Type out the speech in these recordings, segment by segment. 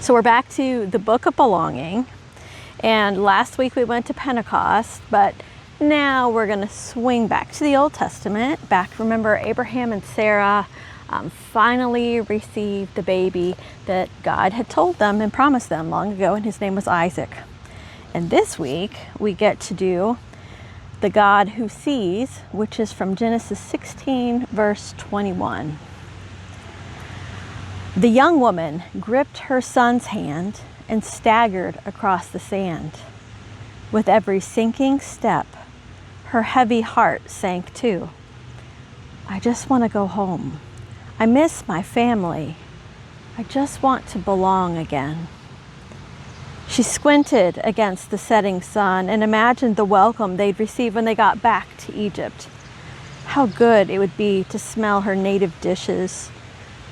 So we're back to the Book of Belonging, and last week we went to Pentecost, but now we're going to swing back to the Old Testament. Remember, Abraham and Sarah finally received the baby that God had told them and promised them long ago, and his name was Isaac. And this week we get to do the God who sees, which is from Genesis 16, verse 21. The young woman gripped her son's hand and staggered across the sand. With every sinking step, her heavy heart sank too. I just want to go home. I miss my family. I just want to belong again. She squinted against the setting sun and imagined the welcome they'd receive when they got back to Egypt. How good it would be to smell her native dishes,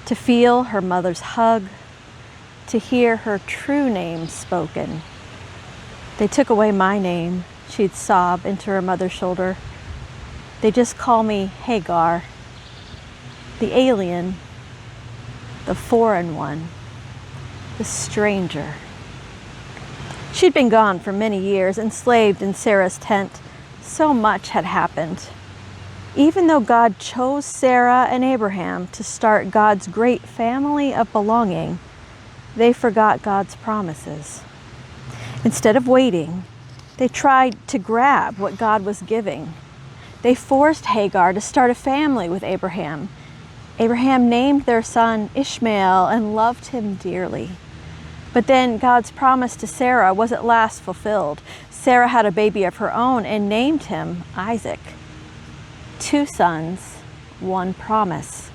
to feel her mother's hug, to hear her true name spoken. They took away my name, she'd sob into her mother's shoulder. They just call me Hagar, the alien, the foreign one, the stranger. She'd been gone for many years, enslaved in Sarah's tent. So much had happened. Even though God chose Sarah and Abraham to start God's great family of belonging, they forgot God's promises. Instead of waiting, they tried to grab what God was giving. They forced Hagar to start a family with Abraham. Abraham named their son Ishmael and loved him dearly. But then God's promise to Sarah was at last fulfilled. Sarah had a baby of her own and named him Isaac. 2 sons, 1 promise.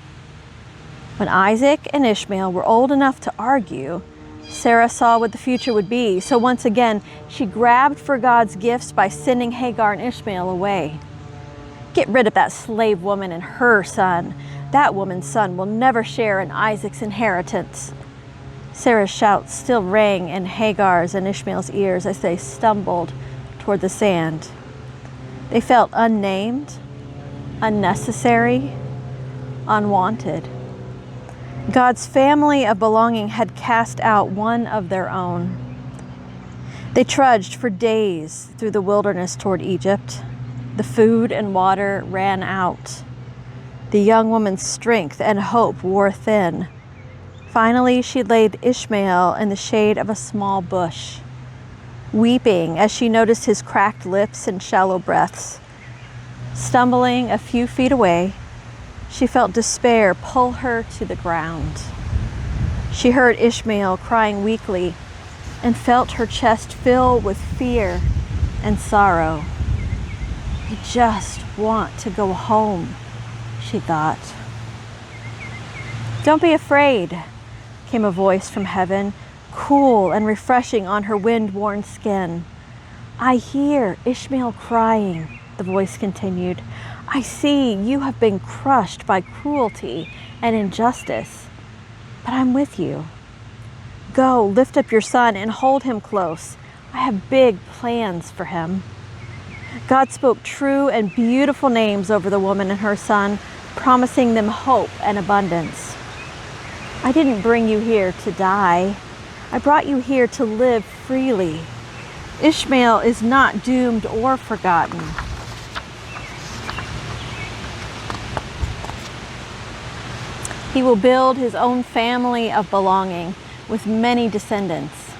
When Isaac and Ishmael were old enough to argue, Sarah saw what the future would be. So once again, she grabbed for God's gifts by sending Hagar and Ishmael away. Get rid of that slave woman and her son. That woman's son will never share in Isaac's inheritance. Sarah's shouts still rang in Hagar's and Ishmael's ears as they stumbled toward the sand. They felt unnamed, unnecessary, unwanted. God's family of belonging had cast out one of their own. They trudged for days through the wilderness toward Egypt. The food and water ran out. The young woman's strength and hope wore thin. Finally, she laid Ishmael in the shade of a small bush, weeping as she noticed his cracked lips and shallow breaths. Stumbling a few feet away, she felt despair pull her to the ground. She heard Ishmael crying weakly and felt her chest fill with fear and sorrow. I just want to go home, she thought. Don't be afraid, came a voice from heaven, cool and refreshing on her wind-worn skin. I hear Ishmael crying, the voice continued. I see you have been crushed by cruelty and injustice, but I'm with you. Go, lift up your son and hold him close. I have big plans for him. God spoke true and beautiful names over the woman and her son, promising them hope and abundance. I didn't bring you here to die. I brought you here to live freely. Ishmael is not doomed or forgotten. He will build his own family of belonging with many descendants.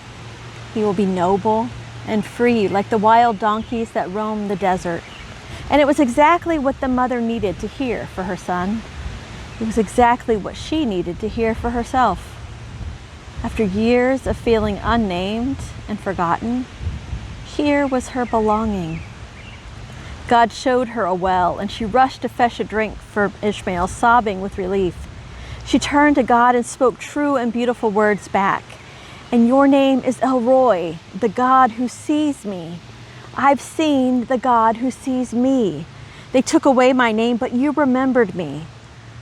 He will be noble and free like the wild donkeys that roam the desert. And it was exactly what the mother needed to hear for her son. It was exactly what she needed to hear for herself. After years of feeling unnamed and forgotten, here was her belonging. God showed her a well, and she rushed to fetch a drink for Ishmael, sobbing with relief. She turned to God and spoke true and beautiful words back. And your name is El Roi, the God who sees me. I've seen the God who sees me. They took away my name, but you remembered me.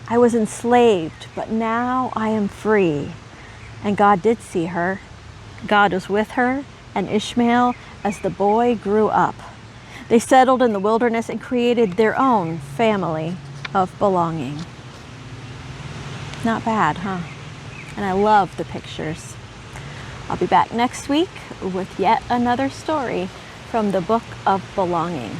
I was enslaved, but now I am free. And God did see her. God was with her and Ishmael as the boy grew up. They settled in the wilderness and created their own family of belonging. Not bad, huh? And I love the pictures. I'll be back next week with yet another story from the Book of Belonging.